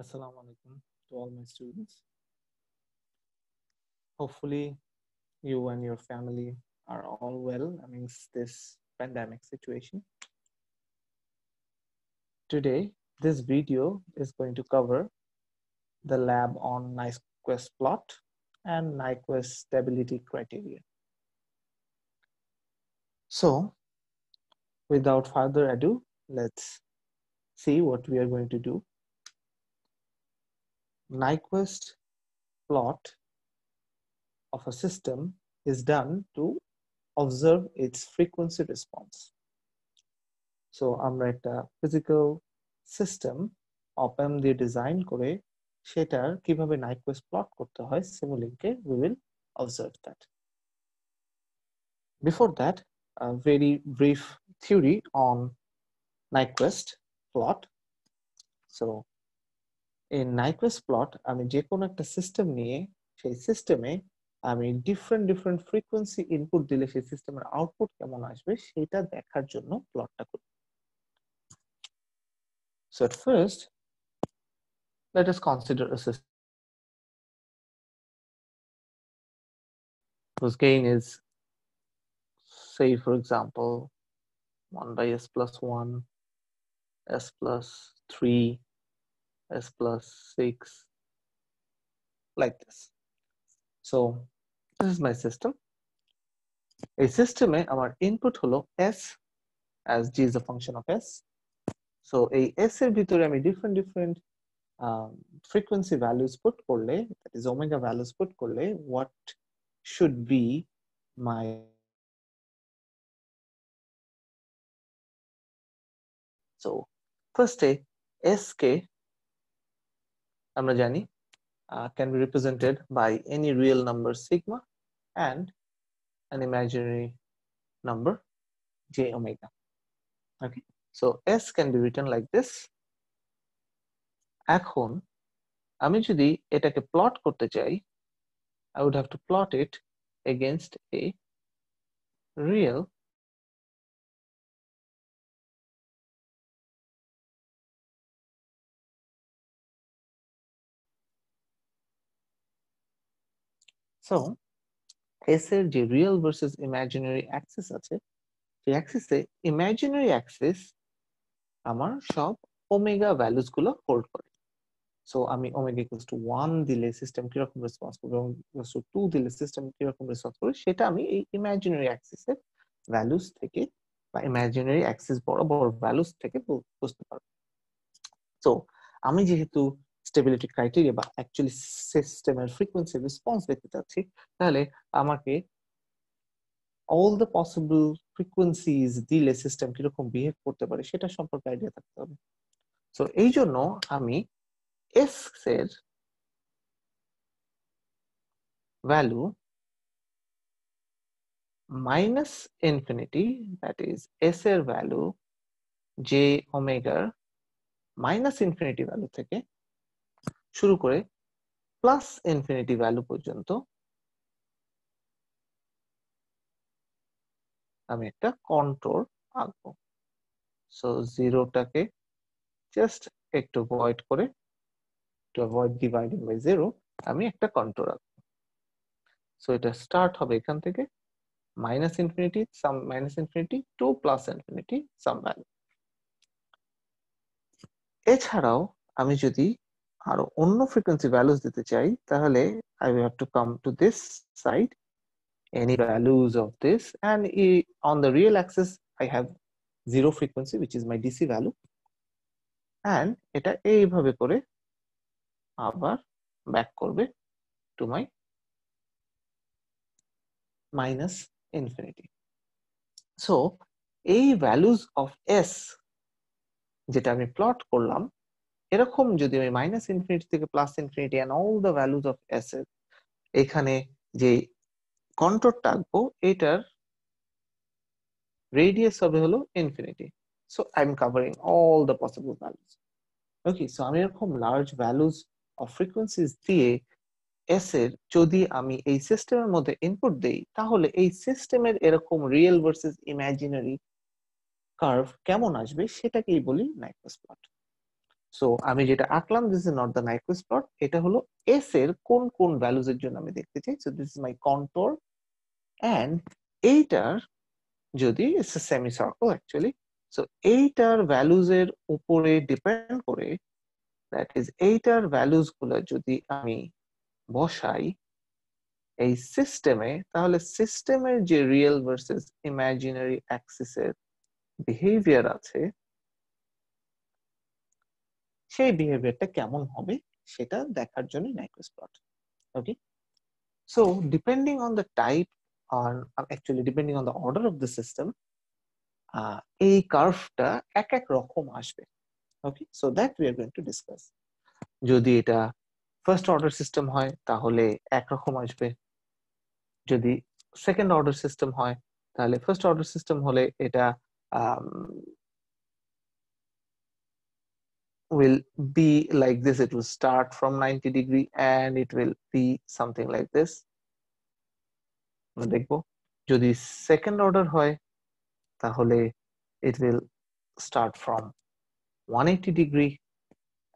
Assalamu alaikum to all my students. Hopefully, you and your family are all well amidst this pandemic situation. Today, this video is going to cover the lab on Nyquist plot and Nyquist stability criteria. So, without further ado, let's see what we are going to do. Nyquist plot of a system is done to observe its frequency response. So আমরা একটা physical system op-amp দিয়ে design করে সেটার কিভাবে Nyquist plot করতে হয় Simulink-এ we will observe that. Before that, a very brief theory on Nyquist plot. So in Nyquist plot আমি যে কোনো একটা সিস্টেম নিয়ে সেই সিস্টেমে আমি different frequency input দিলে সেই সিস্টেমের আউটপুট কেমন আসবে সেটা দেখার জন্য প্লটটা করি। So at first, let us consider a system whose gain is, say, for example, 1 by s plus 1, s plus 3, s plus 6, like this. So this is my system. A system our input holo s, as g is a function of s. So a s এর ভিতরে আমি different frequency values put করলে, that is omega values put করলে, what should be my so first s k আমরা জানি can be represented by any real number sigma and an imaginary number j omega. Okay, so s can be written like this. এখন আমি যদি এটাকে plot করতে চাই, I would have to plot it against a real so s এর যে real versus imaginary axis আছে, সেই অ্যাক্সিসে imaginary axis আমার সব ওমেগা ভ্যালুস গুলো হোল্ড করে। সো আমি ওমেগা ইকুয়ালস টু 1 দিলে সিস্টেম কিরকম রেসপন্স করবে এবং ইকুয়ালস টু 2 দিলে সিস্টেম কিরকম রেসপন্স করবে সেটা আমি এই ইমাজিনারি অ্যাক্সিসের ভ্যালুস থেকে বা ইমাজিনারি অ্যাক্সিস বরাবর ভ্যালুস থেকে বুঝতে পারবো। সো আমি যেহেতু স্টেবিলিটি ক্রাইটেরিয়া বা অ্যাকচুয়ালি সিস্টেমের ফ্রিকোয়েন্সি রেসপন্স দেখতে চাচ্ছি, তাহলে আমাকে all the possible frequencies দিলে সিস্টেম কিরকম বিহেভ করতে পারে সেটা সম্পর্কে আইডিয়া থাকতে হবে। সো এই জন্য আমি s এর value minus infinity, that is s এর value j ওমেগার minus infinity value থেকে শুরু করে প্লাস ইনফিনিটি ভ্যালু পর্যন্ত আমি একটা কন্ট্রোল আঁকবো। সো জিরোটাকে জাস্ট একটু ভয়েড করে, to avoid dividing by zero, আমি একটা কন্ট্রোল আঁকবো। সো এটা স্টার্ট হবে এখান থেকে minus infinity, some minus infinity to plus infinity, some value. এছাড়াও আমি যদি আরো অন্য ফ্রিকোয়েন্সি ভ্যালুস দিতে চাই, তাহলে I will have to come to this side, any values of this, and on the real axis I have zero frequency, which is my DC value, and এটা এইভাবে করে আবার ব্যাক করবে to my minus infinity. So এই values of s যেটা আমি plot করলাম, এরকম যদি আমি মাইনাস ইনফিনিটি থেকে plus infinity and all the values of s এর এখানে যে কন্ট্রোলটা আঁকবো, এটার রেডিয়াস হবে হলো infinity. So I am covering all the possible values. Okay, so আমি এরকম লার্জ ভ্যালুস অফ ফ্রিকোয়েন্সিজ দিয়ে s এর যদি আমি এই সিস্টেমের মধ্যে ইনপুট দেই, তাহলে এই সিস্টেমের এরকম রিয়েল ভার্সেস ইমাজিনারি কার্ভ কেমন আসবে সেটাকেই বলি Nyquist প্লট। সো আমি যেটা আঁকলাম, this is not the Nyquist plot, এটা হলো এস এর কোন কোন ভ্যালুজ এর জন্য আমি দেখতে চাই। So this is my control, and এইটার যদি it's a semi circle actually, so এইটার ভ্যালুজ এর উপরে ডিপেন্ড করে, দ্যাট ইজ এইটার ভ্যালুজ গুলো যদি আমি বসাই এই সিস্টেমে, তাহলে সিস্টেমের যে রিয়েল ভার্সেস ইমাজিনারি অ্যাক্সিসের বিহেভিয়ার আছে, সেই বিহেভিয়ারটা কেমন হবে সেটা দেখার জন্য Nyquist plot. Okay, so depending on the type, on actually depending on the order of the system, এই কার্ভটা এক এক রকম আসবে। Okay, so that we are going to discuss. যদি এটা ফার্স্ট অর্ডার সিস্টেম হয় তাহলে একরকম আসবে, যদি সেকেন্ড অর্ডার সিস্টেম হয় তাহলে, ফার্স্ট অর্ডার সিস্টেম হলে এটা will be like this. It will start from 90 degree and it will be something like this. আমরা দেখবো যদি সেকেন্ড অর্ডার হয় তাহলে it will start from 180 degree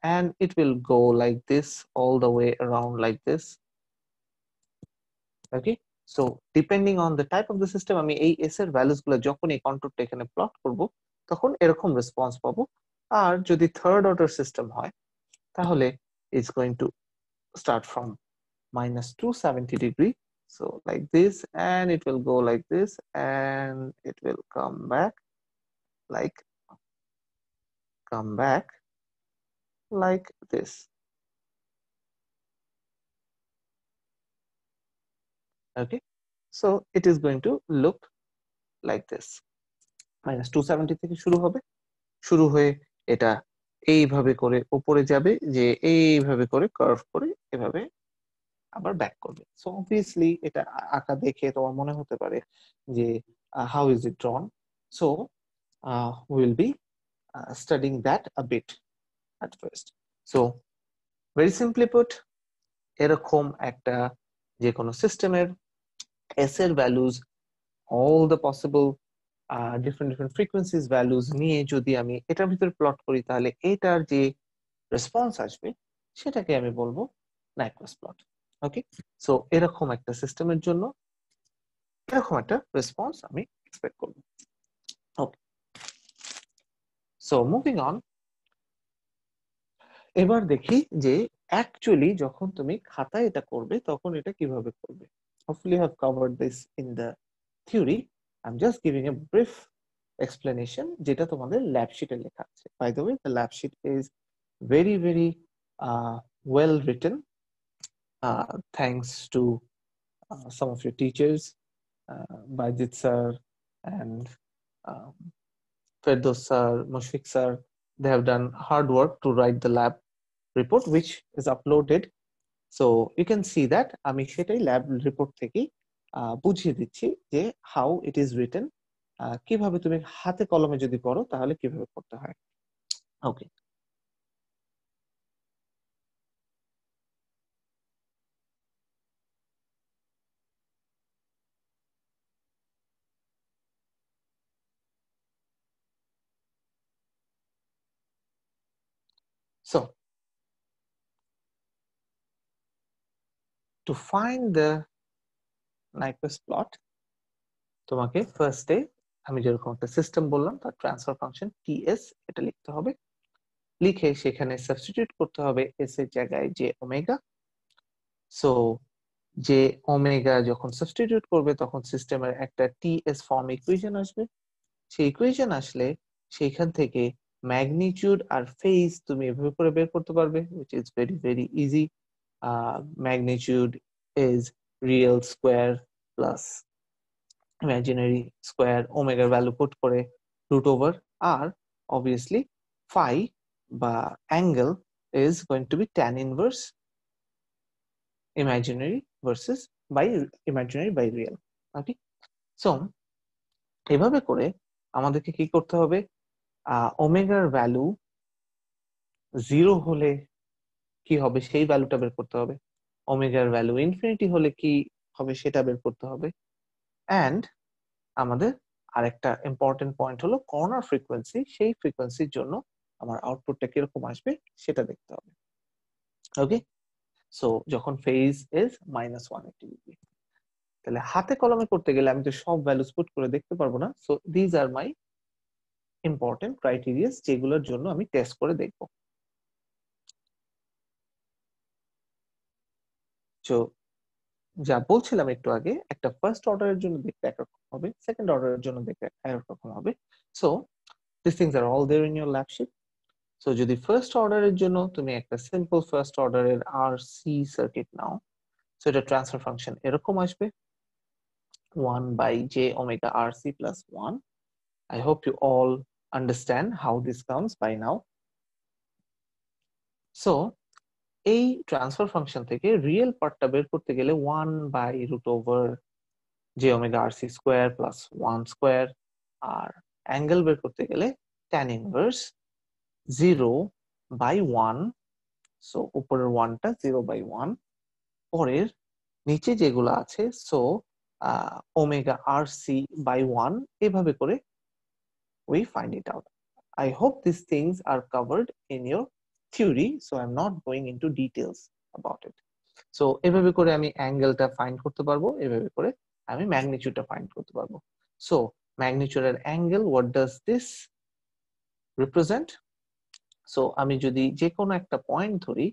and it will go like this all the way around like this. Okay, so depending on the type of the system, আমি এই s এর values গুলো যখন এই কন্ট্রোলটা এখানে প্লট করব তখন এরকম রেসপন্স পাবো। আর যদি থার্ড অর্ডার সিস্টেম হয় তাহলে it's going to start from minus 270 degree, so like this, and it will go like this and it will come back like this. Okay, so it is going to look like this. minus 270 থেকে শুরু হবে, শুরু হয়ে এটা এইভাবে করে উপরে যাবে, যে এইভাবে করে কার্ভ করে এভাবে আবার ব্যাক করবে। সো অবভিয়াসলি এটা আঁকা দেখে তোমার মনে হতে পারে যে how is it ড্রন। So will be studying that a bit at first. So very simply put, এরকম একটা যে কোনো সিস্টেমের s এর values, all the possible different frequencies values নিয়ে যদি আমি এটার ভিতরে প্লট করি তাহলে এটার যে রেসপন্স আসবে সেটাকে আমি বলবো নাইকুইস্ট প্লট। ওকে, সো এরকম একটা সিস্টেমের জন্য এরকম একটা রেসপন্স আমি এক্সপেক্ট করব। ওকে, সো মুভিং অন, এবার দেখি যে অ্যাকচুয়ালি যখন তুমি খাতায় এটা করবে তখন এটা কিভাবে করবে। Hopefully I have covered this in the theory. I'm just giving a brief explanation যেটা তোমাদের ল্যাব শিটে লেখা আছে। By the way, the lab sheet is very well written, thanks to some of your teachers, Bajit sir and um, Firdaus sir, Mushfiq sir. They have done hard work to write the lab report which is uploaded, so you can see that আমি সেটাই lab report থেকে বুঝিয়ে দিচ্ছি যে how it is written, কিভাবে তুমি হাতে কলমে যদি করো তাহলে কিভাবে করতে হয়। ওকে, so to find the Nyquist plot, তোমাকে ফার্স্টে আমি যেরকম একটা সিস্টেম বললাম তার ট্রান্সফার ফাংশন টিএস এটা লিখতে হবে, লিখে সেখানে সাবস্টিটিউট করতে হবে এস এর জায়গায় যে ওমেগা। সো যে ওমেগা যখন সাবস্টিটিউট করবে তখন সিস্টেমের একটা টিএস ফর্ম ইকুয়েশন আসবে, সেই ইকুয়েশন আসলে সেইখান থেকে ম্যাগনিটিউড আর ফেজ তুমি এভাবে করে বের করতে পারবে, which is very easy. Magnitude is real square plus imaginary square, ওমেগার ভ্যালু পুট করে রুট ওভার, আর obviously phi বা angle is going to be tan inverse imaginary versus by imaginary by real. Okay, so এভাবে করে আমাদেরকে কি করতে হবে, ওমেগার ভ্যালু 0 হলে কি হবে সেই ভ্যালুটা বের করতে হবে, ওমেগার ভ্যালু ইনফিনিটি হলে কি হবে সেটা বের করতে হবে, এন্ড আমাদের আরেকটা ইম্পর্টেন্ট পয়েন্ট হলো কর্নার ফ্রিকোয়েন্সি, সেই ফ্রিকোয়েন্সির জন্য আমার আউটপুটটা কিরকম আসবে সেটা দেখতে হবে। ওকে, সো যখন ফেজ ইজ -180 ডিগ্রি, তাহলে হাতে কলমে করতে গেলে আমি তো সব ভ্যালুস পুট করে দেখতে পারবো না। So these are my important criterias যেগুলোর জন্য আমি টেস্ট করে দেখব। তো যা বলছিলাম একটু আগে, একটা ফার্স্ট অর্ডারের জন্য দেখতে একরকম হবে, সেকেন্ড অর্ডারের জন্য দেখতে একরকম হবে। So this things are all there in your lab sheet. So যদি ফার্স্ট অর্ডারের জন্য তুমি একটা সিম্পল ফার্স্ট অর্ডারের আর সি সার্কিট নাও, সো এটা ট্রান্সফার ফাংশন এরকম আসবে 1/j⍵RC plus 1. I hope you all understand how this comes by now. So এই ট্রান্সফার ফাংশন থেকে রিয়েল পার্টটা বের করতে গেলে 1/√j⍵RC স্কোয়ার প্লাস 1 স্কোয়ার, আর অ্যাঙ্গেল বের করতে গেলে tan ইনভার্স 0/1। সো উপরের 1টা 0/1, পরের নিচে যেগুলো আছে সো ω/RC/1, এভাবে করে we find it out. I hope these things are covered in your theory, so I'm not going into details about it. So এভাবে করে আমি অ্যাঙ্গেলটা ফাইন্ড করতে পারবো, এভাবে করে আমি ম্যাগনিটিউডটা ফাইন্ড করতে পারবো। সো ম্যাগনিটিউড এর angle, what does this represent? So আমি যদি যে কোনো একটা পয়েন্ট ধরি,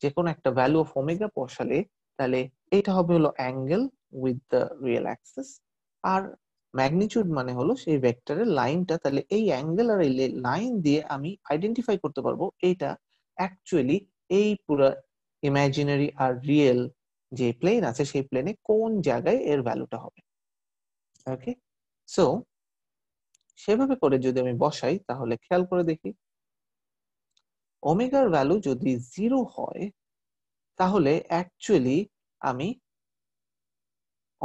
যে কোনো একটা ভ্যালু অফ ওমেগা বসালে, তাহলে এটা হবে হলো angle with the real axis, আর ম্যাগনিটিউড মানে হলো সেই ভেক্টরের লাইনটা। তাহলে এই অ্যাঙ্গেল আর এই লাইন দিয়ে আমি আইডেন্টিফাই করতে পারবো এটা অ্যাকচুয়ালি এই পুরো ইমাজিনারি আর রিয়েল যে প্লেন আছে সেই প্লেনে কোন জায়গায় এর ভ্যালুটা হবে। ওকে, সো সেভাবে করে যদি আমি বসাই তাহলে খেয়াল করে দেখি, ওমেগার ভ্যালু যদি 0 হয় তাহলে অ্যাকচুয়ালি আমি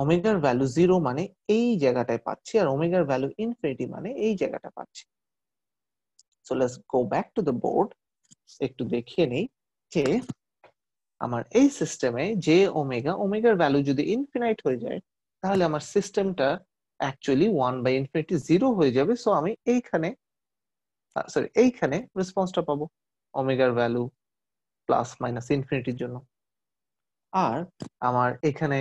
ওমেগার ভ্যালু 0 মানে এই জায়গাটায় পাচ্ছি, আর ওমেগার ভ্যালু ইনফিনিটি মানে এই জায়গাটা পাচ্ছি। So let's go back to the board, একটু দেখিয়ে নেই যে আমার এই সিস্টেমে যে ওমেগার ভ্যালু যদি ইনফিনাইট হয়ে যায় তাহলে আমার সিস্টেমটা অ্যাকচুয়ালি 1/∞ 0 হয়ে যাবে। সো আমি এইখানে রেসপন্সটা পাবো ওমেগার ভ্যালু প্লাস মাইনাস ইনফিনিটির জন্য। আর আমার এখানে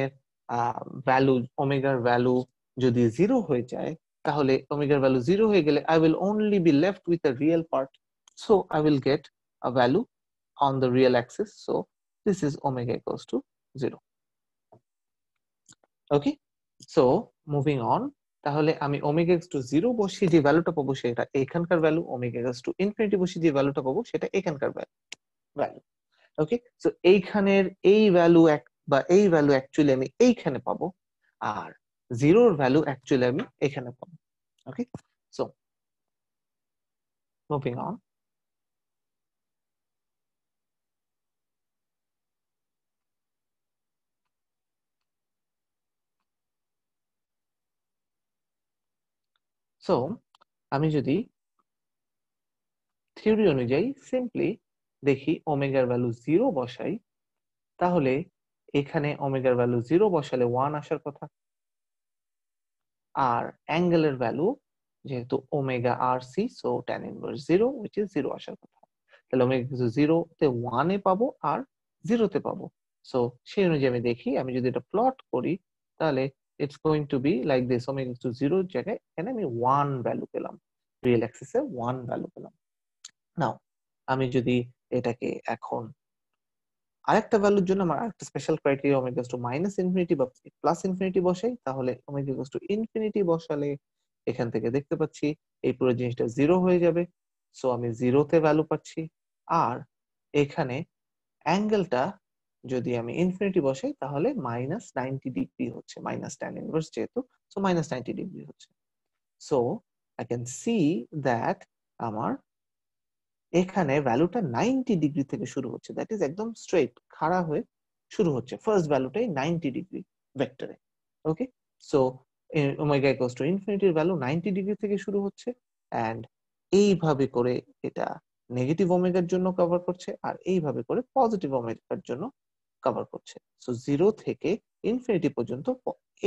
ভ্যালু ওমেগার ভ্যালু যদি 0 হয়ে যায় তাহলে ওমেগার ভ্যালু 0 হয়ে গেলে I will only be left with a real part, so I will get a value on the real axis. So this is omega equals to 0. Okay, so moving on, তাহলে আমি omega equals two 0 বসিয়ে যে ভ্যালুটা পাবো সেটা এখানকার value, omega equals to infinity বসিয়ে যে ভ্যালুটা পাবো সেটা এখানকার ভ্যালু। ওকে, সো এইখানের এই ভ্যালু বা এই ভ্যালু অ্যাকচুয়ালি আমি এইখানে পাবো, আর জিরোর ভ্যালু অ্যাকচুয়ালি আমি এখানে পাবো। ওকে, সো মুভিং অন, সো আমি যদি থিওরি অনুযায়ী সিম্পলি দেখি ওমেগার ভ্যালু 0 বসাই, তাহলে এখানে ওমেগার ভ্যালু 0 বসালে 1 আসার কথা, আর অ্যাঙ্গেলের ভ্যালু যেহেতু omega R C, so tan inverse 0 which is 0 আসার কথা। তাহলে ওমেগা 0 তে 1 এ পাবো আর 0 তে পাবো। সো সেই অনুযায়ী আমি দেখি, আমি যদি এটা প্লট করি তাহলে it's going to be like this, omega 0 এর জায়গায় এখানে আমি 1 ভ্যালু পেলাম, রিয়েল অ্যাক্সিসে 1 ভ্যালু পেলাম। নাও আমি যদি এটাকে এখন আরেকটা ভ্যালুর জন্য আমার আরেকটা special criteria omega to minus infinity বা প্লাস ইনফিনিটি বসাই, তাহলে ওমেগা টু ইনফিনিটি বসালে এখান থেকে দেখতে পাচ্ছি এই পুরো জিনিসটা 0 হয়ে যাবে। সো আমি 0 তে ভ্যালু পাচ্ছি, আর এখানে অ্যাঙ্গেলটা যদি আমি ইনফিনিটি বসাই তাহলে -90 ডিগ্রি হচ্ছে, মাইনাস tan ইনভার্স যেহেতু, সো -90 ডিগ্রি হচ্ছে। So I can see that আমার এখানে ভ্যালুটা 90 ডিগ্রি থেকে শুরু হচ্ছে, দ্যাট ইজ একদম স্ট্রেট খাড়া হয়ে শুরু হচ্ছে, ফার্স্ট ভ্যালুটাই 90 ডিগ্রি ভেক্টরে। Okay, so omega equals to ইনফিনিটির ভ্যালু 90 ডিগ্রি থেকে শুরু হচ্ছে, এন্ড এইভাবে করে এটা নেগেটিভ ওমেগার জন্য কভার করছে, আর এইভাবে করে পজিটিভ ওমেগার জন্য কভার করছে। সো 0 থেকে ইনফিনিটি পর্যন্ত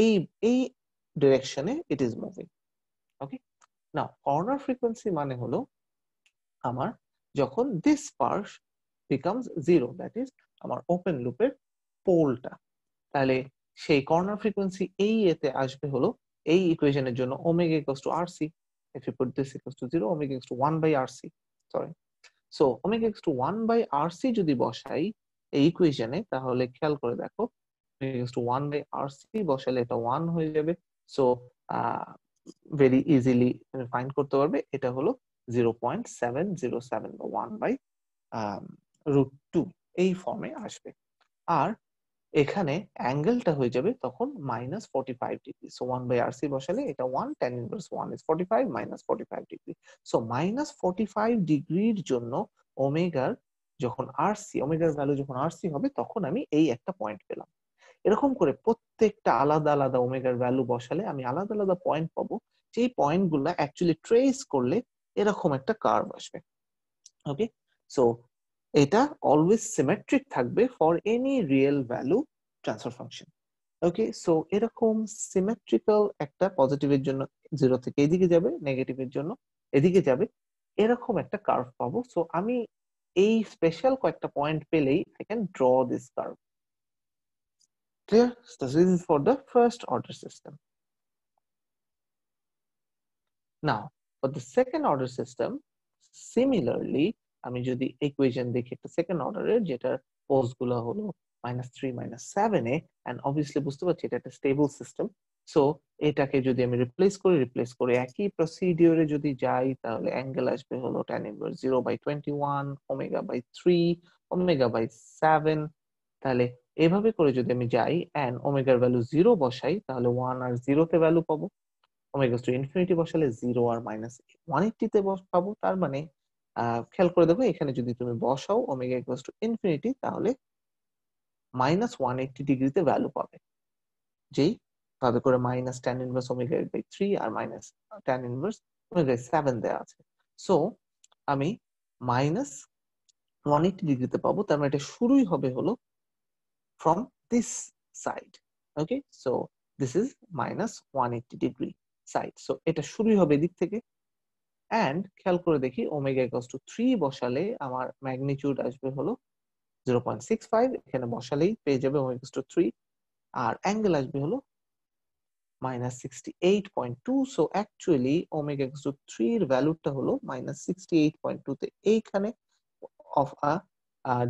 এই এই ডিরেকশনে it is moving. Okay, now corner frequency মানে হলো আমার যখন this part becomes 0, that is আমার ওপেন লুপের পোলটা, তাহলে সেই কর্নার ফ্রিকোয়েন্সি এই এতে আসবে হলো এই ইকুয়েশনের জন্য omega equals two RC. if you put this equals to 0, omega equals to 1 by rc, sorry, so omega equals to 1 by rc যদি বসাই এই ইকুয়েশনে, তাহলে খেয়াল করে দেখো omega equals to 1 by rc বসালে এটা 1 হয়ে যাবে। সো ভেরি ইজিলি ফাইন্ড করতে পারবে এটা হলো 0.707 বা 1 বাই √2 এই ফর্মে আসবে। আর এখানে অ্যাঙ্গেলটা হয়ে যাবে তখন -45°। সো 1 বাই rc বসালে এটা 1, tan ইনভার্স 1 is 45 -45°। সো -45°র জন্য ওমেগার যখন rc, ওমেগার ভ্যালু যখন rc হবে তখন আমি এই একটা পয়েন্ট পেলাম। এরকম করে প্রত্যেকটা আলাদা আলাদা ওমেগার ভ্যালু বসালে আমি আলাদা আলাদা পয়েন্ট পাবো, যেই পয়েন্টগুলো অ্যাকচুয়ালি ট্রেস করলে এরকম একটা কার্ভ আসবে। ওকে, সো এটা অলওয়েজ সিমেট্রিক থাকবে for any real value transfer function. Okay, so এরকম সিমেট্রিক্যাল একটা পজিটিভের জন্য 0 থেকে এদিকে যাবে, নেগেটিভের জন্য এদিকে যাবে, এরকম একটা কার্ভ পাবো। সো আমি এই স্পেশাল কয়েকটা পয়েন্ট পেলেই I can draw this curve. Clear? So this is for the first order system. Now, for the second order system, similarly, আমি যদি ইকুয়েশন দেখি একটা সেকেন্ড অর্ডারের, যেটার পোলস গুলো হলো -3 -7 এ, এন্ড অবভিয়াসলি বুঝতে পারছি এটা একটা স্টেবল সিস্টেম। সো এটাকে যদি আমি রিপ্লেস করে একই প্রসিডিওরে যদি যাই, তাহলে অ্যাঙ্গেল আসবে হলো tan inverse 0/21, omega by 3, omega by 7। তাহলে এভাবে করে যদি আমি যাই এন্ড ওমেগার ভ্যালু 0 বসাই, তাহলে 1 আর 0 তে ভ্যালু পাবো। ওমেগা টু ইনফিনিটি বসালে 0 আর -180 তে পাবো। তার মানে খেয়াল করে দেখো এখানে যদি তুমি বসাও ওমেগা ইকুয়ালস টু ইনফিনিটি, তাহলে -180°তে ভ্যালু পাবে, যেই ভাবে করে tan ইনভার্স ওমেগা 8/3 আর tan ইনভার্স ওমেগা 7 দেয়া আছে। সো আমি -180°তে পাবো, তার মানে এটা শুরুই হবে হলো from this side. Okay, so this is -180° side. So এটা শুরুই হবে এদিক থেকে। এন্ড খেয়াল করে দেখি ওমেগা ইকুয়ালস টু 3 বসালে আমার ম্যাগনিটিউড আসবে হলো 0.65, এখানে বসালেই পেয়ে যাবে ওমেগা ইকুয়ালস টু 3। আর অ্যাঙ্গেল আসবে হলো -68.2। So actually omega equals to 3 এর ভ্যালুটা হলো -68.2 তে এইখানে অফ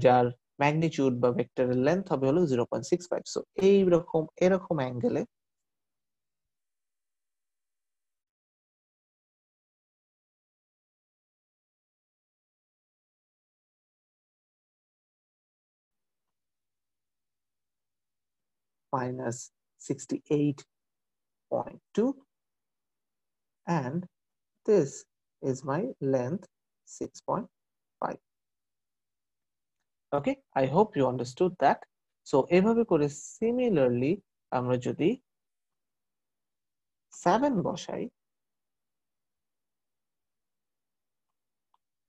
যার ম্যাগনিটিউড বা ভেক্টরের লেন্থ হবে হলো 0.65। সো এরকম অ্যাঙ্গেলে -68.2 and this is my length 6.5. Okay, I hope you understood that. So এভাবে করে সিমিলারলি আমরা যদি 7 বসাই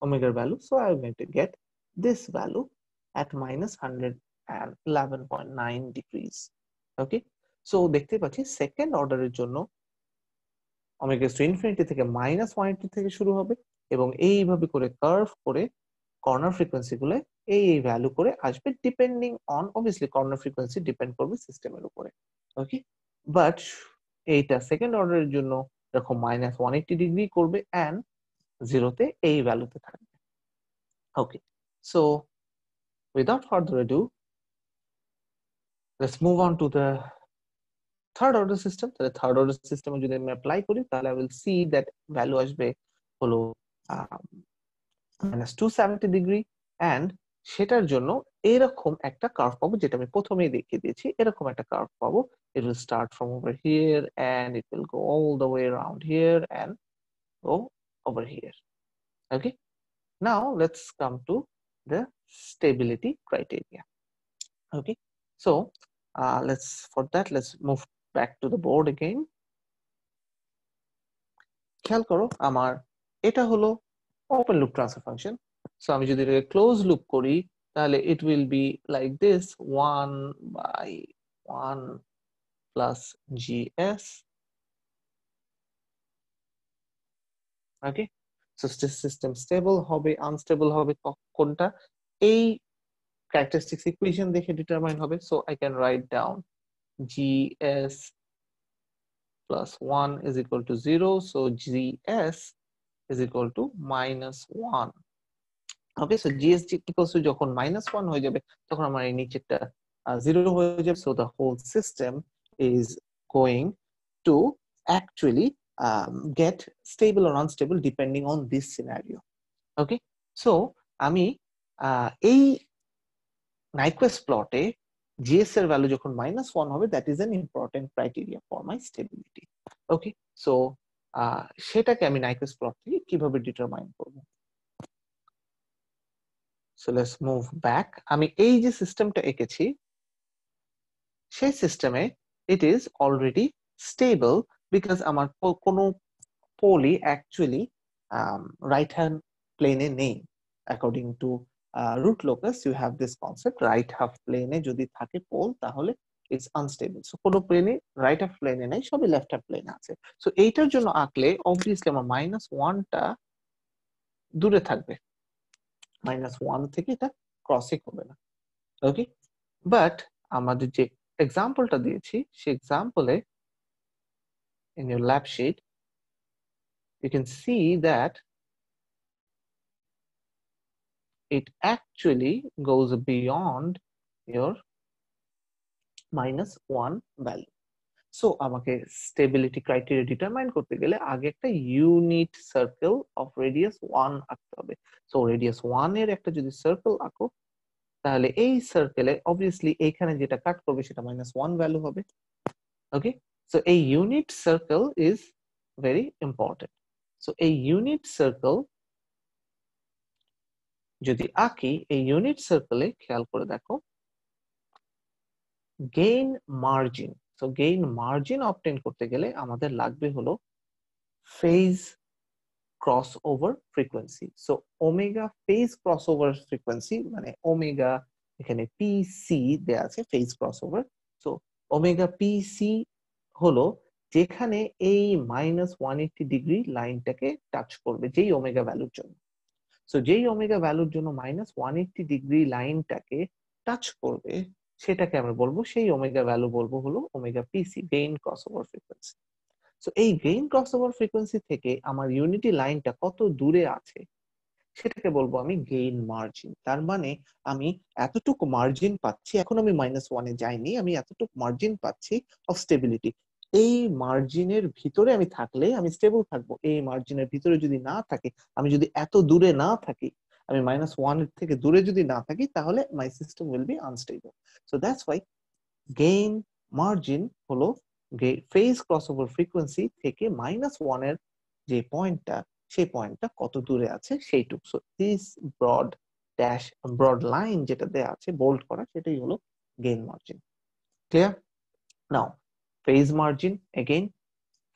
ওমেগার value, so I am going to get this value at -111.9 degrees. Okay, so দেখতে পাচ্ছি সেকেন্ড অর্ডারের জন্য ওমেগা টু ইনফিনিটি থেকে -180 থেকে শুরু হবে এবং এইভাবে করে কার্ভ করে কর্নার ফ্রিকোয়েন্সি গুলো এই ভ্যালু করে আসবে, depending on obviously corner frequency depend করবে সিস্টেমের উপরে। ওকে, বাট এইটা সেকেন্ড অর্ডারের জন্য এরকম -180° করবে এন্ড 0 তে এই ভ্যালুতে থাকবে। Okay, so without further ado let's move on to the third order system. তাহলে থার্ড অর্ডার সিস্টেমে যদি আমি অ্যাপ্লাই করি, তাহলে I will see that value আসবে হলো -270° এন্ড সেটার জন্য এরকম একটা কার্ভ পাবো, যেটা আমি প্রথমেই দেখিয়ে দিয়েছি। এরকম একটা কার্ভ পাবো, it will start from over here and it will go all the way around here and go over here. Okay, now let's come to the stability criteria. Okay, so let's move back to the board again. খেয়াল করো আমার এটা হলো open loop transfer function. So আমি যদি এটাকে close loop করি, তাহলে it will be like this 1/1 plus gs. Okay, system stable হবে আনস্টেবল হবে কোনটা এই characteristics equation দেখে ডিটারমাইন হবে। So I can write down gs plus 1 is equal to 0, so gs is equal to -1. Okay, so gs equals to যখন -1 হয়ে যাবে তখন আমার এই নিচেরটা 0 হয়ে যাবে, so the whole system is going to actually get stable or unstable depending on this scenario. Okay, so আমি এই Nyquist প্লটে gs এর ভ্যালু যখন -1 হবে, that is an important criteria for my stability. Okay, so সেটাকে আমি Nyquist plot থেকে কিভাবে determine করব? So let's move back. আমি এই যে সিস্টেমটা এঁকেছি সেই সিস্টেমে it is already stable because আমার কোনো পোলই অ্যাকচুয়ালি রাইট হ্যান্ড প্লেনে নেই। According to root locus you have this concept, right half plane এ যদি থাকে পোল তাহলে ইটস আনস্টেবল। সো কোনো প্লেনে রাইট হাফ প্লেনে নাই, সবই লেফট হাফ প্লেনে আছে। সো এইটার জন্য আঁকলে অবভিয়াসলি আমার -1টা দূরে থাকবে, -1 থেকে এটা ক্রসই করবে না। ওকে, বাট আমাদের যে এক্সাম্পলটা দিয়েছি সেই এক্সাম্পলে in your lab sheet you can see that it actually goes beyond your -1 value. So আমাকে স্টেবিলিটি ক্রাইটেরিয়া ডিটারমাইন করতে গেলে আগে একটা ইউনিট সার্কেল অফ রেডিয়াস 1 আঁকতে হবে। সো রেডিয়াস 1 এর একটা যদি সার্কেল আঁকো তাহলে এই সার্কেলে অবভিয়াসলি এইখানে যেটা কাট করবে সেটা -1 ভ্যালু হবে। ওকে, সো এই unit circle is very important. So এই ইউনিট সার্কেল যদি আঁকি, এই ইউনিট সার্কেলে খেয়াল করে দেখো gain margin. So gain margin obtain করতে গেলে আমাদের লাগবে হলো phase crossover frequency. So omega phase crossover frequency মানে ওমেগা, এখানে পিসি দেয়া আছে ফেজ ক্রসওভার। সো ওমেগা পিসি হলো যেখানে এই -180 ডিগ্রি লাইনটাকে টাচ করবে যেই ওমেগা ভ্যালুর জন্য। সো যেই ওমেগা ভ্যালুর জন্য -180 ডিগ্রি লাইনটাকে টাচ করবে সেটাকে আমরা বলবো, সেই ওমেগা ভ্যালু বলবো হলো ওমেগা পিসি, গেইন ক্রসওভার ফ্রিকোয়েন্সি। সো এই গেইন ক্রসওভার ফ্রিকোয়েন্সি থেকে আমার ইউনিটি লাইনটা কত দূরে আছে সেটাকে বলবো আমি গেইন মার্জিন। তার মানে আমি এতটুকু মার্জিন পাচ্ছি, এখন আমি -1 এ যাইনি, আমি এতটুকু মার্জিন পাচ্ছি অফ স্টেবিলিটি। এই মার্জিনের ভিতরে আমি থাকলে আমি স্টেবল থাকবো, এই মার্জিনের ভিতরে যদি না থাকি, আমি যদি এত দূরে না থাকি, আমি -1 এর থেকে দূরে যদি না থাকি তাহলে my system will be unstable. So that's why gain margin হলো ফেজ ক্রসওভার ফ্রিকোয়েন্সি থেকে -1 এর যে পয়েন্টটা সেই পয়েন্টটা কত দূরে আছে সেইটুকু। সো দিস ব্রড লাইন যেটা দেয়া আছে বোল্ড করা সেটাই হলো gain margin. Clear? Now phase margin, again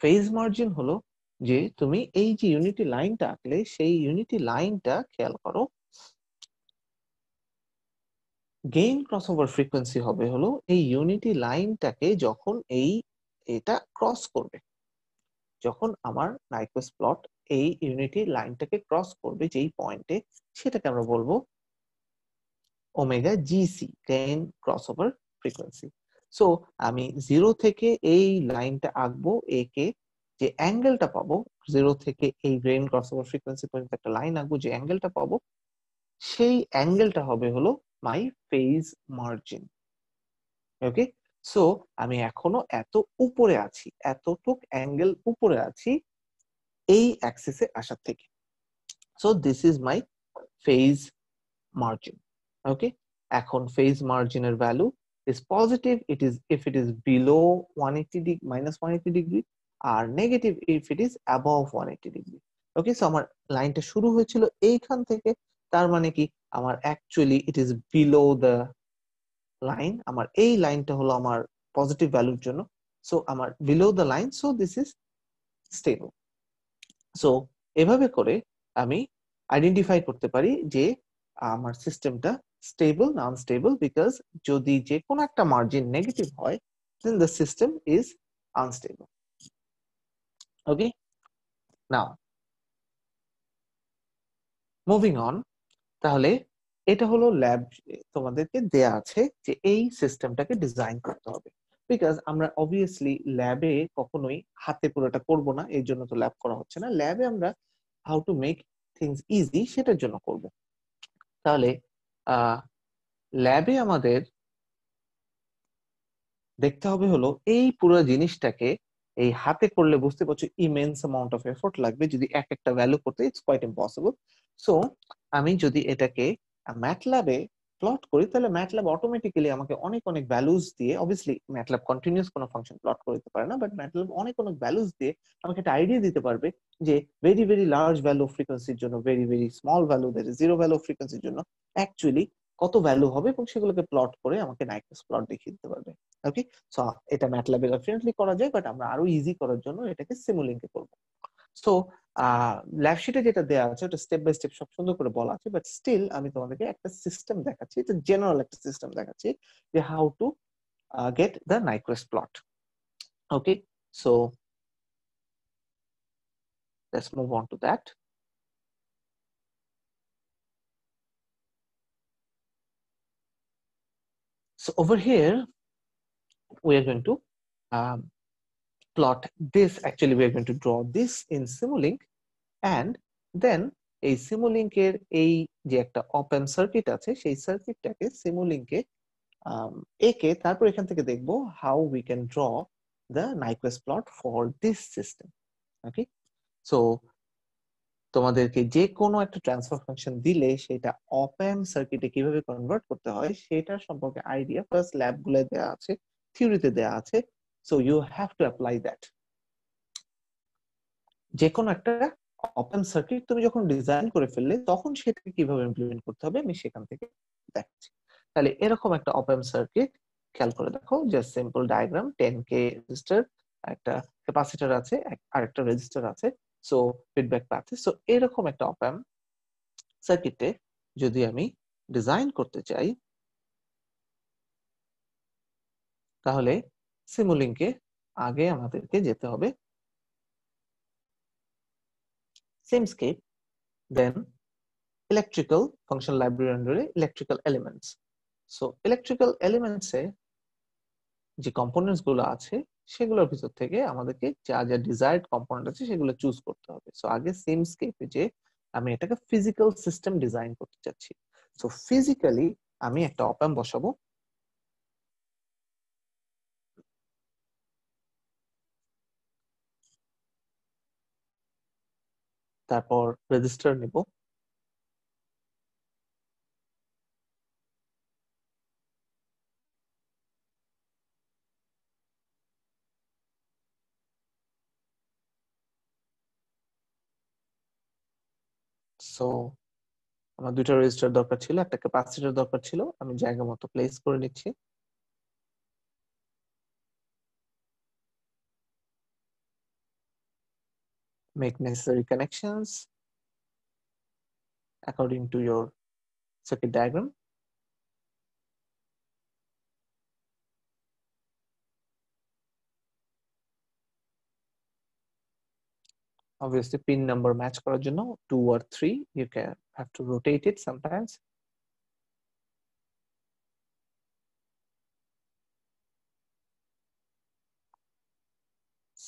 phase margin হলো যে তুমি এই যে ইউনিটি লাইনটা আঁকলে সেই ইউনিটি লাইনটা খেয়াল করো, গেইন ক্রসওভার ফ্রিকোয়েন্সি হবে হলো এই ইউনিটি লাইনটাকে যখন এটা ক্রস করবে, যখন আমার নাইকুইস্ট প্লট এই ইউনিটি লাইনটাকে ক্রস করবে যেই পয়েন্টে, সেটাকে আমরা বলবো omega GC, gain crossover frequency. So আমি 0 থেকে এই লাইনটা আঁকবো, একে যে অ্যাঙ্গেলটা পাবো 0 থেকে এই গেইন ক্রসওভার ফ্রিকোয়েন্সি পর্যন্ত একটা লাইন আঁকবো, যে অ্যাঙ্গেলটা পাবো সেই অ্যাঙ্গেলটা হবে হলো মাই ফেজ মার্জিন। ওকে, সো আমি এখনো এত উপরে আছি, এতটুক অ্যাঙ্গেল উপরে আছি এই অ্যাক্সিসে আসার থেকে। So this is my phase margin. Okay, এখন ফেজ মার্জিনের value is positive if it is below 180 degree, -180 degree, আর negative if it is above 180 degree. Okay, so আমার লাইনটা শুরু হয়েছিল এইখান থেকে, তার মানে কি আমার actually it is below the line, আমার এই লাইনটা হলো আমার পজিটিভ ভ্যালুর জন্য। সো আমার below the line, so this is stable. So এভাবে করে আমি আইডেন্টিফাই করতে পারি যে আমার সিস্টেমটা স্টেবল না আনস্টেবল, বিকজ যদি যে কোনো একটা মার্জিন নেগেটিভ হয় then the system is unstable. Okay, now moving on, তাহলে এটা হলো ল্যাব তোমাদেরকে দেয়া আছে যে এই সিস্টেমটাকে ডিজাইন করতে হবে। বিকজ আমরা অবভিয়াসলি ল্যাবে কখনোই হাতে পুরোটা করব না, এই জন্য তো ল্যাব করা হচ্ছে না। ল্যাবে আমরা how to make things easy সেটার জন্য করব। তাহলে ল্যাবে আমাদের দেখতে হবে হলো এই পুরো জিনিসটাকে এই হাতে করলে বুঝতে পারছো ইমেন্স অ্যামাউন্ট অফ এফোর্ট লাগবে, যদি এক একটা ভ্যালু করতে ইটস কোয়াইট ইম্পসিবল। সো আমি যদি এটাকে ম্যাটল্যাবে প্লট করি, তাহলে ম্যাটল্যাব অটোমেটিক্যালি আমাকে অনেক অনেক ভ্যালুস দিয়ে, অবভিয়াসলি ম্যাটল্যাব কন্টিনিউয়াস কোনো ফাংশন প্লট করে দিতে পারে না, বাট ম্যাটল্যাব অনেক অনেক ভ্যালুস দিয়ে আমাকে একটা আইডিয়া দিতে পারবে যে very very large value of ফ্রিকোয়েন্সির জন্য, very very small value, that is zero value of ফ্রিকোয়েন্সির জন্য অ্যাকচুয়ালি কত ভ্যালু হবে, এবং সেগুলোকে প্লট করে আমাকে নাইকুইস্ট প্লট দেখিয়ে দিতে পারবে। ওকে, সো এটা ম্যাটল্যাবে ডেফিনেটলি করা যায়, বাট আমরা আরো ইজি করার জন্য এটাকে সিমুলিংকে করব। সো ল্যাব শিটে যেটা দেওয়া আছে ওটা স্টেপ বাই স্টেপ সব সুন্দর করে বলা আছে, বাট স্টিল আমি তোমাদেরকে একটা সিস্টেম দেখাচ্ছি, এটা জেনারেল একটা সিস্টেম দেখাচ্ছি যে how to get the Nyquist plot. Okay, so let's move on to that. So over here we are going to um, plot this. Actually we are going to draw this in Simulink, and then এই সিমুলিংকের এই যে একটা open circuit আছে সেই সার্কিটটাকে সিমুলিংকে একে তারপর এখান থেকে দেখব how we can draw the Nyquist plot for this system. Okay, so তোমাদেরকে যে কোনো একটা ট্রান্সফার ফাংশন দিলে সেটা অপ অ্যাম্প সার্কিটে কিভাবে কনভার্ট করতে হয় সেটার সম্পর্কে আইডিয়া প্লাস ল্যাব গুলো দেওয়া আছে, থিওরিতে দেওয়া আছে। So you have to apply that. যে কোনো একটা ওপেন সার্কিট তুমি যখন ডিজাইন করে ফেললে তখন সেটাকে কিভাবে ইমপ্লিমেন্ট করতে হবে আমি সেখান থেকে দেখাচ্ছি। তাহলে এরকম একটা ওপেন সার্কিট খেয়াল করে দেখো, just simple diagram, 10K register, একটা ক্যাপাসিটর আছে, আর একটা রেজিস্টার আছে, সো ফিডব্যাক পাচ্ছে। সো এরকম একটা ওপেন সার্কিটে যদি আমি ডিজাইন করতে চাই, তাহলে সিমুলিংকে আগে আমাদেরকে যেতে হবে Simscape, then electrical function library আন্ডারে electrical elements. So electrical elements এ যে কম্পোনেন্টস গুলো আছে সেগুলোর ভিতর থেকে আমাদেরকে যা যা ডিজায়ার্ড কম্পোনেন্ট আছে সেগুলো চুজ করতে হবে। সো আগে সিমস্কেপে যে আমি এটাকে ফিজিক্যাল সিস্টেম ডিজাইন করতে চাচ্ছি, সো ফিজিক্যালি আমি একটা অপ অ্যাম্প বসাবো, তারপর রেজিস্টার নিব, সো আমার দুইটা রেজিস্টার দরকার ছিল, একটা ক্যাপাসিটর দরকার ছিল, আমি জায়গা মতো প্লেস করে নিচ্ছি। Make necessary connections according to your circuit diagram. Obviously pin number match করার জন্য 2 or 3 you can have to rotate it sometimes.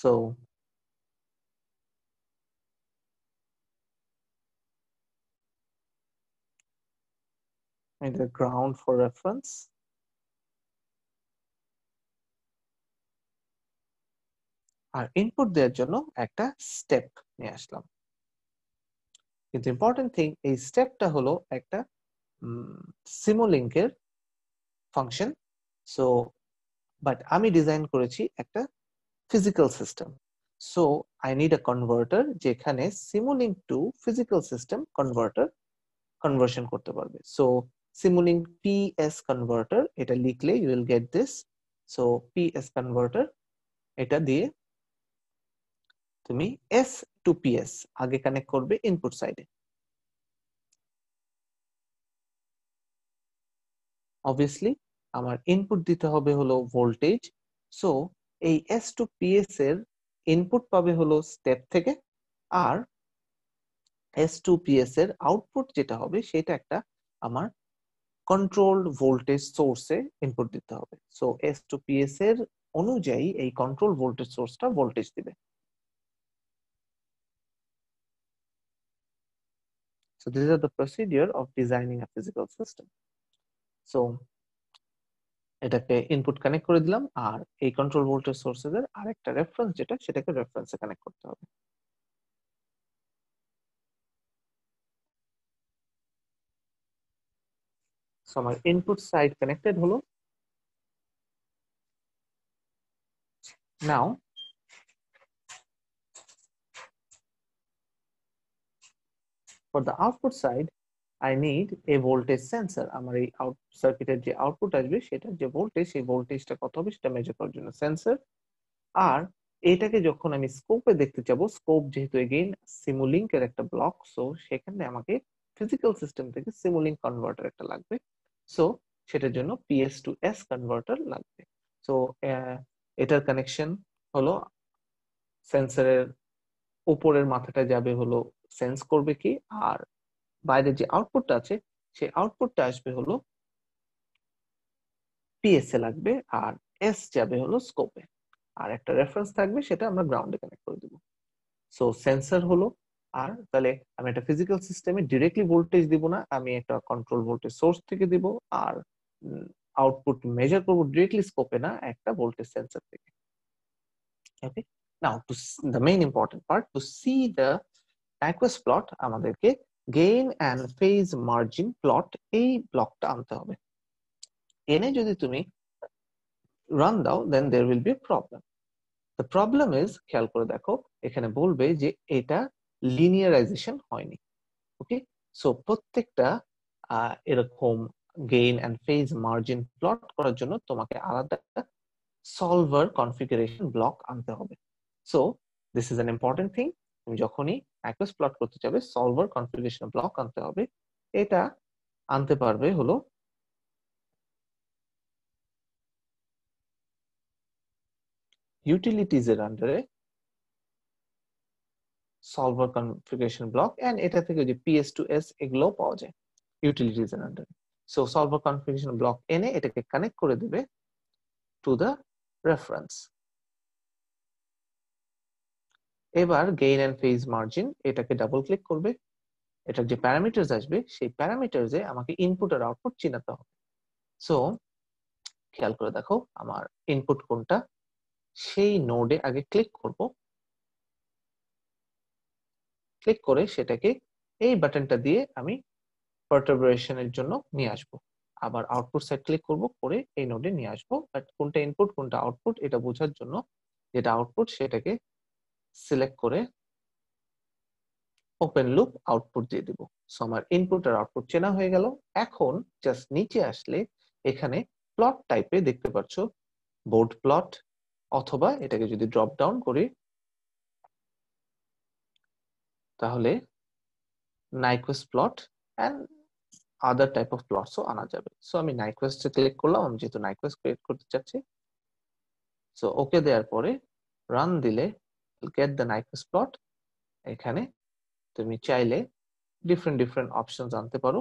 So and the ground for reference. আর ইনপুট দেওয়ার জন্য একটা স্টেপ নিয়ে আসলাম, কিন্তু ইম্পর্টেন্ট থিং এই স্টেপটা হলো একটা সিমুলিংকের ফাংশন। সো বাট আমি ডিজাইন করেছি একটা physical system, so I need a converter যেখানে Simulink to physical system conversion করতে পারবে। সো সিমুলিংক PS কনভার্টার এটা লিখলে you will get this. So PS converter এটা দিয়ে তুমি S to PS আগে কানেক্ট করবে ইনপুট সাইডে। অবভিয়াসলি আমার ইনপুট দিতে হবে হলো ভোল্টেজ, সো এই S to PS এর ইনপুট পাবে হলো স্টেপ থেকে, আর S2PS এর আউটপুট যেটা হবে সেটা একটা আমার কন্ট্রোলড ভোল্টেজ সোর্সে ইনপুট দিতে হবে। সো S2PS এর অনুযায়ী এই কন্ট্রোল ভোল্টেজ সোর্সটা ভোল্টেজ দিবে। So these are the procedure of designing a physical system. So এটাকে ইনপুট কানেক্ট করে দিলাম, আর এই কন্ট্রোল ভোল্টেজ সোর্সের আরেকটা রেফারেন্স যেটা সেটাকে রেফারেন্সে কানেক্ট করতে হবে। সো আমার ইনপুট সাইড কানেক্টেড হলো। নাও for the output side I need a voltage sensor. আমার এই আউট সার্কিটের যে আউটপুট আসবে সেটার যে ভোল্টেজ, সেই ভোল্টেজটা কত হবে সেটা মেজার করার জন্য সেন্সর। আর এটাকে যখন আমি স্কোপে দেখতে যাব, স্কোপ যেহেতু এগেইন সিমুলিংক এর একটা ব্লক, সো সেখানে আমাকে ফিজিক্যাল সিস্টেম থেকে সিমুলিংক কনভার্টার একটা লাগবে। সো সেটার জন্য PS টু S কনভার্টার লাগবে। সো এটার কানেকশন হলো সেন্সরের উপরের মাথাটা যাবে হলো সেন্স করবে কি, আর বাইরে যে আউটপুটটা আছে সেই আউটপুটটা আসবে হলো PS এ লাগবে, আর S যাবে হলো স্কোপে, আর একটা রেফারেন্স থাকবে সেটা আমরা গ্রাউন্ডে কানেক্ট করে দেবো। সো সেন্সর হলো, আর তাহলে আমি একটা ফিজিক্যাল সিস্টেমে ডিরেক্টলি ভোল্টেজ দিব না, আমি একটা কন্ট্রোল ভোল্টেজ সোর্স থেকে দিব, আর আউটপুট মেজার করব ডিরেক্টলি স্কোপে না, একটা ভোল্টেজ সেন্সর থেকে। Okay, now to the main important part, to see the Nyquist plot আমাদেরকে gain and phase margin plot এই ব্লকটা আনতে হবে। এনে যদি তুমি রান দাও then there will be problem. The problem is, খেয়াল করে দেখো এখানে বলবে যে এটা লিনিয়ারাইজেশন হয়নি। ওকে, সো প্রত্যেকটা এরকম gain and phase margin plot করার জন্য তোমাকে আলাদা সলভার কনফিগারেশন ব্লক আনতে হবে। So this is an important thing, তুমি যখনই Nyquist প্লট করতে চাবে সলভার কনফিগারেশন ব্লক আনতে হবে। এটা আনতে পারবে হলো ইউটিলিটিজ এর আন্ডারে সলভার কনফিগারেশন ব্লক, এন্ড এটা থেকে যে PS টু S এগুলো পাওয়া যায় ইউটিলিটিজ এর আন্ডারে। সো সলভার কনফিগারেশন ব্লক এনে এটাকে কানেক্ট করে দিবে টু দ্য রেফারেন্স। এবার গেইন এন্ড ফেজ মার্জিন এটাকে ডাবল ক্লিক করবে, এটার যে প্যারামিটারস আসবে সেই প্যারামিটারসে আমাকে ইনপুট আর আউটপুট চিনাতে হবে। সো খেয়াল করে দেখো আমার ইনপুট কোনটা, সেই নোডে আগে ক্লিক করব, ক্লিক করে সেটাকে এই বাটনটা দিয়ে আমি পারটারবেশনের জন্য নিয়ে আসব। আবার আউটপুট সাইড ক্লিক করব, করে এই নোডে নিয়ে আসবো, বাট কোনটা ইনপুট কোনটা আউটপুট এটা বোঝার জন্য যেটা আউটপুট সেটাকে সিলেক্ট করে ওপেন লুপ আউটপুট দিয়ে দিব। সো আমার ইনপুট আর আউটপুট চেনা হয়ে গেল। এখন জাস্ট নিচে আসলে এখানে প্লট টাইপে দেখতে পাচ্ছ বোর্ড প্লট, অথবা এটাকে যদি ড্রপ ডাউন করি তাহলে Nyquist plot and other type of প্লটসও আনা যাবে। সো আমি Nyquist এ ক্লিক করলাম, আমি যেহেতু Nyquist ক্রিয়েট করতে চাচ্ছি। সো ওকে দেওয়ার পরে রান দিলে গেট দ্য Nyquist প্লট। এখানে তুমি চাইলে ডিফারেন্ট ডিফারেন্ট অপশনস আনতে পারো,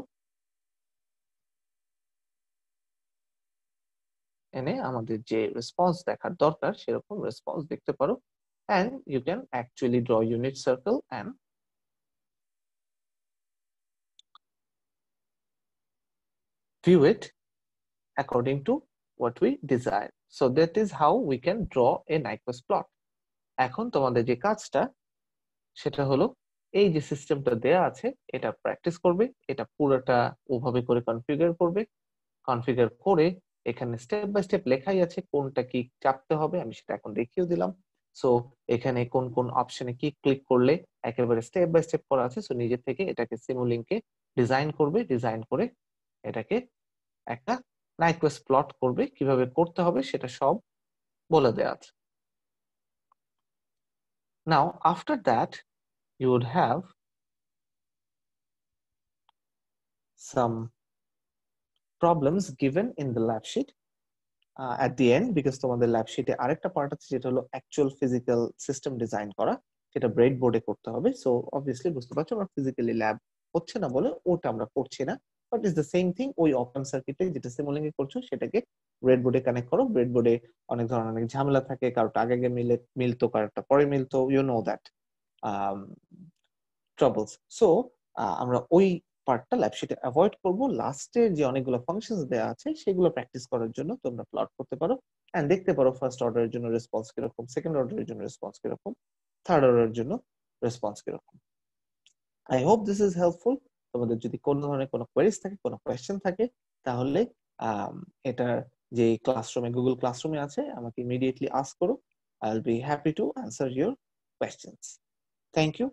এনে আমাদের যে রেসপন্স দেখার দরকার সেরকম রেসপন্স দেখতে পারো, and you can actually draw unit circle and view it according to what we desire. So that is how we can draw a Nyquist plot. এখন তোমাদের যে কাজটা সেটা হলো এই যে সিস্টেমটা দেয়া আছে এটা প্র্যাকটিস করবে, এটা পুরোটা ওভাবে করে কনফিগার করবে, কনফিগার করে এখানে স্টেপ বাই স্টেপ লেখাই আছে কোনটা কি চাপতে হবে, আমি সেটা এখন দেখিয়ে দিলাম। সো এখানে কোন কোন অপশনে কি ক্লিক করলে একেবারে স্টেপ বাই স্টেপ করা আছে। সো নিজে থেকে এটাকে সিমুলিংকে ডিজাইন করবে, ডিজাইন করে এটাকে একটা Nyquist প্লট করবে, কিভাবে করতে হবে সেটা সব বলে দেওয়া আছে। Now after that you would have some problems given in the lab sheet at the end, because তোমাদের ল্যাব শিটে আরেকটা পার্ট আছে যেটা হলো অ্যাকচুয়াল ফিজিক্যাল সিস্টেম ডিজাইন করা। সেটা ব্রেড বোর্ডে করতে হবে। সো অবভিয়াসলি বুঝতে পারছো আমরা ফিজিক্যালি ল্যাব হচ্ছে না বলে ওটা আমরা করছি না, but is the same thing. ওই ওপেন সার্কিটে যেটা সিমুলিং এ করছো সেটাকে ব্রেড বোর্ডে কানেক্ট করো। ব্রেড বোর্ডে অনেক ধরনের অনেক ঝামেলা থাকে, কারোটা আগে আগে মিলতো, কারোটা পরে মিলতো, you know that troubles. So আমরা ওই পার্টটা ল্যাব শিটে অ্যাভয়েড করব। লাস্টের যে অনেকগুলো ফাংশনস দেওয়া আছে সেগুলো প্র্যাকটিস করার জন্য তোমরা প্লট করতে পারো এন্ড দেখতে পারো ফার্স্ট অর্ডারের জন্য রেসপন্স কিরকম, সেকেন্ড অর্ডারের জন্য রেসপন্স কিরকম, থার্ড অর্ডারের জন্য রেসপন্স কিরকম। I hope this is helpful. তোমাদের যদি কোনো ধরনের কোনো কোয়েরিজ থাকে, কোনো কোয়েশ্চেন থাকে, তাহলে এটা যে ক্লাসরুমে গুগল ক্লাসরুমে আছে আমাকে ইমিডিয়েটলি আস্ক করো। I will be happy to answer your questions. Thank you.